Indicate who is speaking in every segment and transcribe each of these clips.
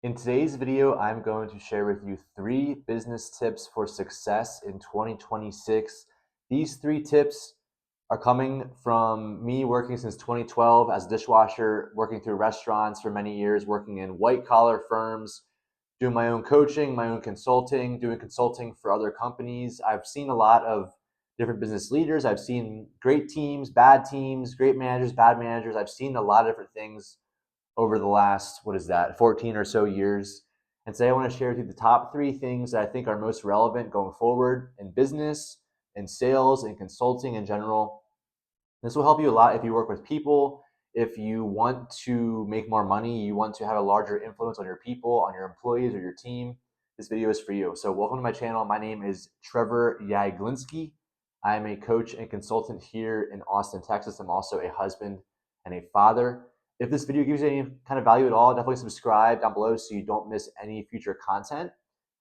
Speaker 1: In today's video, I'm going to share with you 3 business tips for success in 2026. These 3 tips are coming from me working since 2012 as a dishwasher, working through restaurants for many years, working in white collar firms, doing my own coaching, my own consulting, doing consulting for other companies. I've seen a lot of different business leaders. I've seen great teams, great managers, bad managers. I've seen a lot of different things over the last, 14 or so years. And today I want to share with you the top 3 things that I think are most relevant going forward in business, in sales, in consulting in general. This will help you a lot if you work with people, if you want to make more money, you want to have a larger influence on your people, on your employees or your team. This video is for you. So welcome to my channel. My name is Trevor Yaglinski. I am a coach and consultant here in Austin, Texas. I'm also a husband and a father. If this video gives you any kind of value at all, definitely subscribe down below so you don't miss any future content.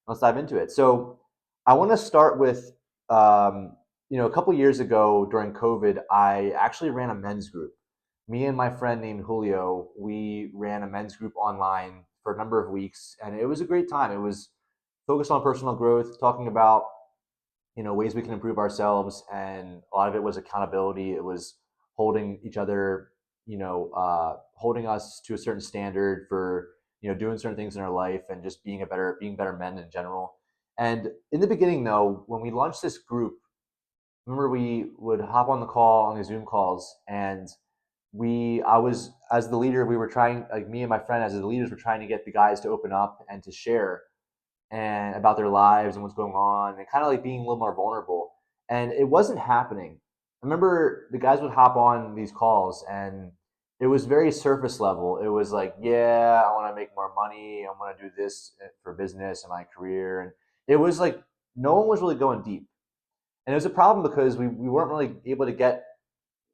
Speaker 1: Let's dive into it. So I want to start with, a couple years ago during COVID, I actually ran a men's group. Me and my friend named Julio, we ran a men's group online for a number of weeks, and it was a great time. It was focused on personal growth, talking about ways we can improve ourselves, and a lot of it was accountability. It was holding each other, holding us to a certain standard for doing certain things in our life and just being better men in general. And in the beginning, though, when we launched this group, remember we would hop on the call on the Zoom calls, and I was, as the leader, we were trying, like me and my friend as the leaders were trying to get the guys to open up and to share and about their lives and what's going on and kind of like being a little more vulnerable. And it wasn't happening. I remember the guys would hop on these calls and it was very surface level. It was like, yeah, I want to make more money. I want to do this for business and my career. And it was like no one was really going deep. And it was a problem because we weren't really able to get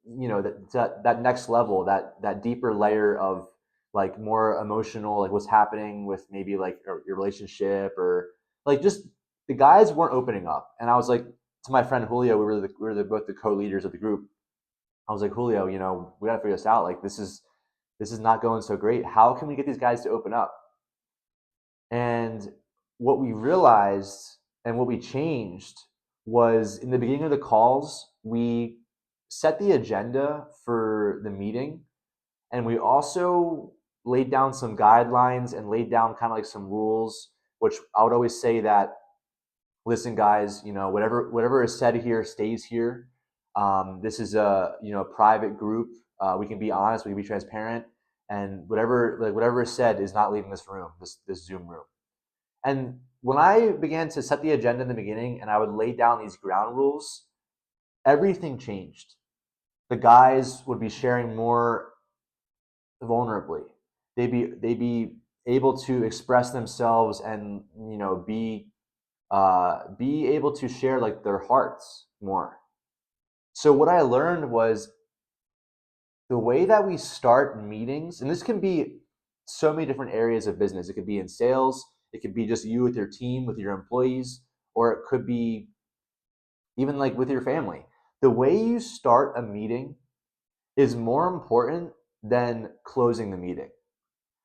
Speaker 1: that next level, that deeper layer of like more emotional, like what's happening with maybe like your relationship, or like just the guys weren't opening up. And I was like, to my friend Julio, both the co-leaders of the group. I was like, Julio, we got to figure this out. Like this is not going so great. How can we get these guys to open up? And what we realized and what we changed was, in the beginning of the calls, we set the agenda for the meeting, and we also laid down some guidelines and laid down kind of like some rules, which I would always say that, listen, guys, whatever is said here stays here. This is a private group. We can be honest, we can be transparent, and whatever is said is not leaving this room, this Zoom room. And when I began to set the agenda in the beginning and I would lay down these ground rules, everything changed. The guys would be sharing more vulnerably. They'd be able to express themselves and be able to share like their hearts more. So what I learned was the way that we start meetings, and this can be so many different areas of business. It could be in sales, it could be just you with your team, with your employees, or it could be even like with your family. The way you start a meeting is more important than closing the meeting,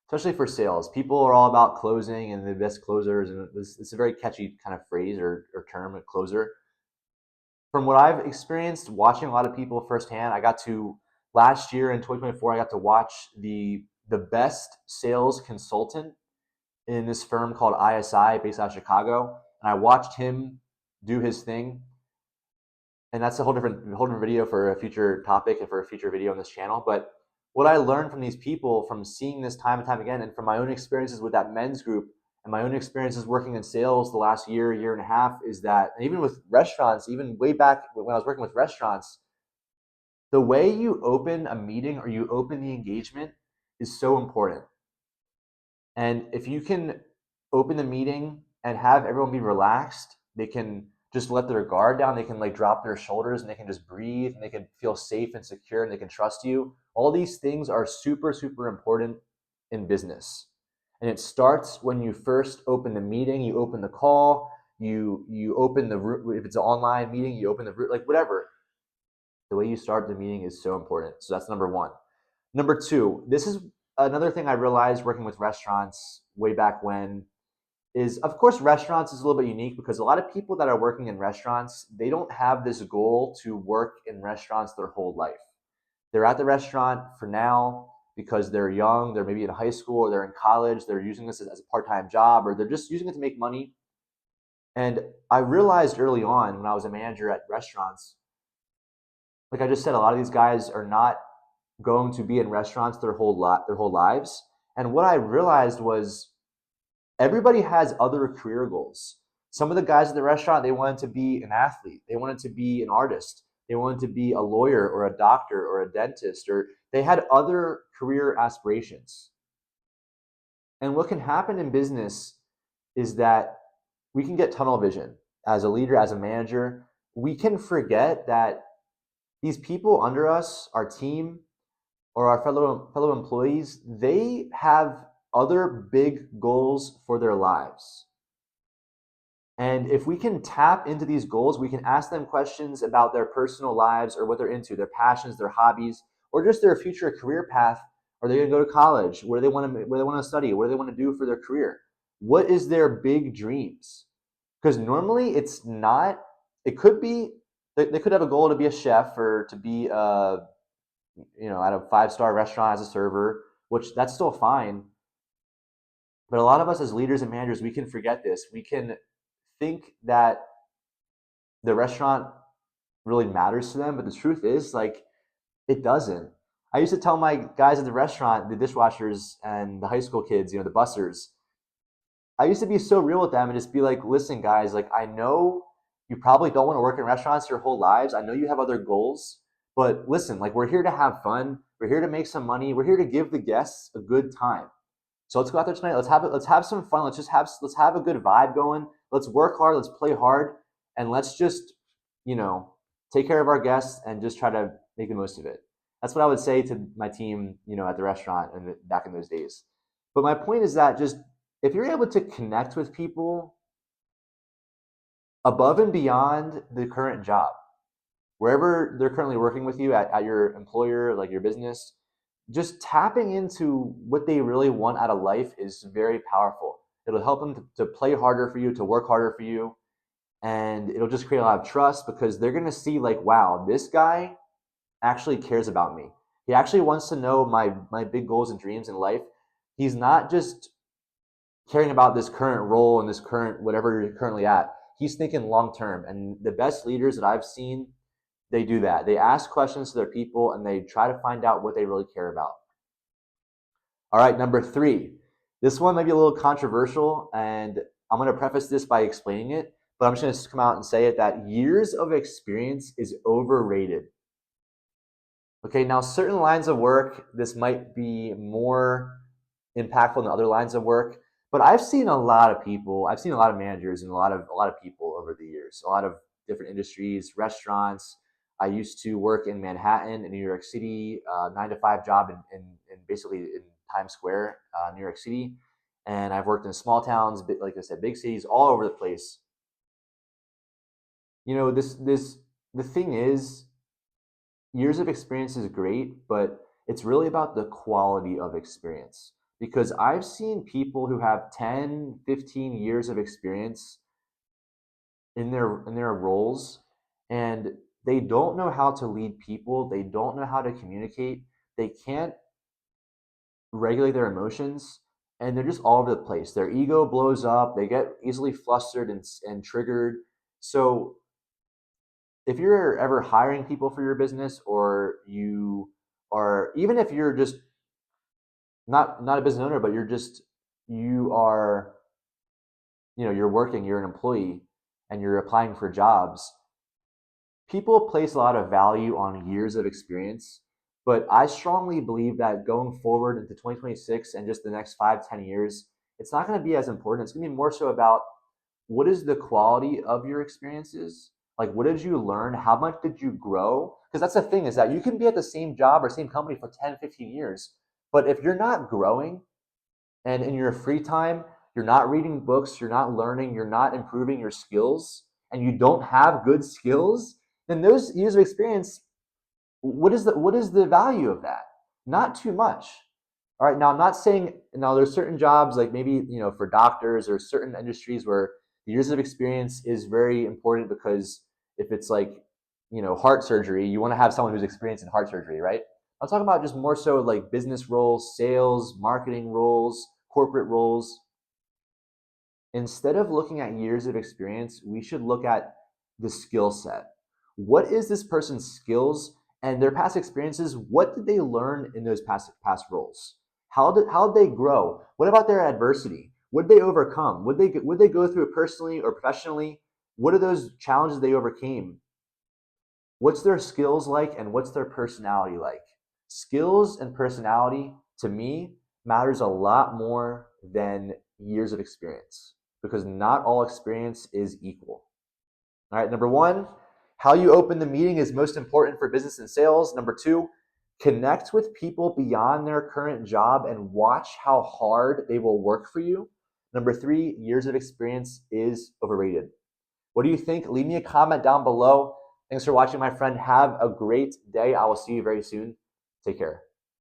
Speaker 1: especially for sales. People are all about closing and the best closers, and it's a very catchy kind of phrase or term, a closer. From what I've experienced watching a lot of people firsthand, I got to last year in 2024, I got to watch the best sales consultant in this firm called ISI based out of Chicago, and I watched him do his thing. And that's a whole different video for a future topic and for a future video on this channel. But what I learned from these people, from seeing this time and time again, and from my own experiences with that men's group and my own experiences working in sales the last year and a half, is that, and even with restaurants, even way back when I was working with restaurants, the way you open a meeting or you open the engagement is so important. And if you can open the meeting and have everyone be relaxed, they can just let their guard down, they can like drop their shoulders and they can just breathe and they can feel safe and secure and they can trust you. All these things are super, super important in business. And it starts when you first open the meeting, you open the call, you open the room. If it's an online meeting, you open the room, like whatever. The way you start the meeting is so important. So that's number one. Number two, this is another thing I realized working with restaurants way back when is, of course, restaurants is a little bit unique because a lot of people that are working in restaurants, they don't have this goal to work in restaurants their whole life. They're at the restaurant for now because they're young, they're maybe in high school or they're in college, they're using this as a part-time job, or they're just using it to make money. And I realized early on when I was a manager at restaurants, like I just said, a lot of these guys are not going to be in restaurants their whole lives. And what I realized was everybody has other career goals. Some of the guys at the restaurant, they wanted to be an athlete, they wanted to be an artist, they wanted to be a lawyer or a doctor or a dentist, or they had other career aspirations. And what can happen in business is that we can get tunnel vision as a leader, as a manager. We can forget that these people under us, our team, or our fellow employees, they have other big goals for their lives. And if we can tap into these goals, we can ask them questions about their personal lives or what they're into, their passions, their hobbies, or just their future career path. Are they going to go to college? Where do they want to study? What do they want to do for their career? What is their big dreams? Because normally it's not. It could be they could have a goal to be a chef or to be at a 5-star restaurant as a server, which that's still fine. But a lot of us as leaders and managers, we can forget this. We can think that the restaurant really matters to them, but the truth is, like, it doesn't. I used to tell my guys at the restaurant, the dishwashers and the high school kids, the bussers, I used to be so real with them and just be like, listen, guys, like, I know you probably don't want to work in restaurants your whole lives. I know you have other goals, but listen, like, we're here to have fun. We're here to make some money. We're here to give the guests a good time. So let's go out there tonight. Let's have some fun. Let's have a good vibe going. Let's work hard. Let's play hard, and let's just take care of our guests and just try to make the most of it. That's what I would say to my team, at the restaurant and back in those days. But my point is that just if you're able to connect with people above and beyond the current job, wherever they're currently working with you at your employer, like your business, just tapping into what they really want out of life is very powerful. It'll help them to play harder for you, to work harder for you, and it'll just create a lot of trust because they're going to see, like, wow, this guy actually cares about me. He actually wants to know my big goals and dreams in life. He's not just caring about this current role and this current whatever you're currently at. He's thinking long term. And the best leaders that I've seen, they do that. They ask questions to their people and they try to find out what they really care about. All right, number 3. This one might be a little controversial, and I'm going to preface this by explaining it, but I'm just going to come out and say it, that years of experience is overrated. Okay, now certain lines of work, this might be more impactful than other lines of work, but I've seen a lot of people, I've seen a lot of managers and a lot of people over the years, a lot of different industries, restaurants. I used to work in Manhattan, in New York City, 9 to 5 job in basically in Times Square, New York City. And I've worked in small towns, like I said, big cities, all over the place. The thing is, years of experience is great, but it's really about the quality of experience. Because I've seen people who have 10, 15 years of experience in their roles, and they don't know how to lead people, they don't know how to communicate, they can't regulate their emotions, and they're just all over the place. Their ego blows up, they get easily flustered and triggered. So if you're ever hiring people for your business, or even if you're just not a business owner, but you are, you're working, you're an employee, and you're applying for jobs, people place a lot of value on years of experience. But I strongly believe that going forward into 2026 and just the next 5-10 years, it's not going to be as important. It's going to be more so about what is the quality of your experiences. Like, what did you learn? How much did you grow? Because that's the thing, is that you can be at the same job or same company for 10, 15 years. But if you're not growing, and in your free time, you're not reading books, you're not learning, you're not improving your skills, and you don't have good skills, then those years of experience, what is the value of that? Not too much. All right, now I'm not saying now there's certain jobs like maybe for doctors or certain industries where the years of experience is very important because if it's like heart surgery, you want to have someone who's experienced in heart surgery, right? I'm talking about just more so like business roles, sales, marketing roles, corporate roles. Instead of looking at years of experience, we should look at the skill set. What is this person's skills and their past experiences? What did they learn in those past roles? How did they grow? What about their adversity? What did they overcome? Would they go through it personally or professionally? What are those challenges they overcame? What's their skills like and what's their personality like? Skills and personality to me matters a lot more than years of experience because not all experience is equal. All right, number one, how you open the meeting is most important for business and sales. Number two, connect with people beyond their current job and watch how hard they will work for you. Number three, years of experience is overrated. What do you think? Leave me a comment down below. Thanks for watching, my friend. Have a great day. I will see you very soon. Take care.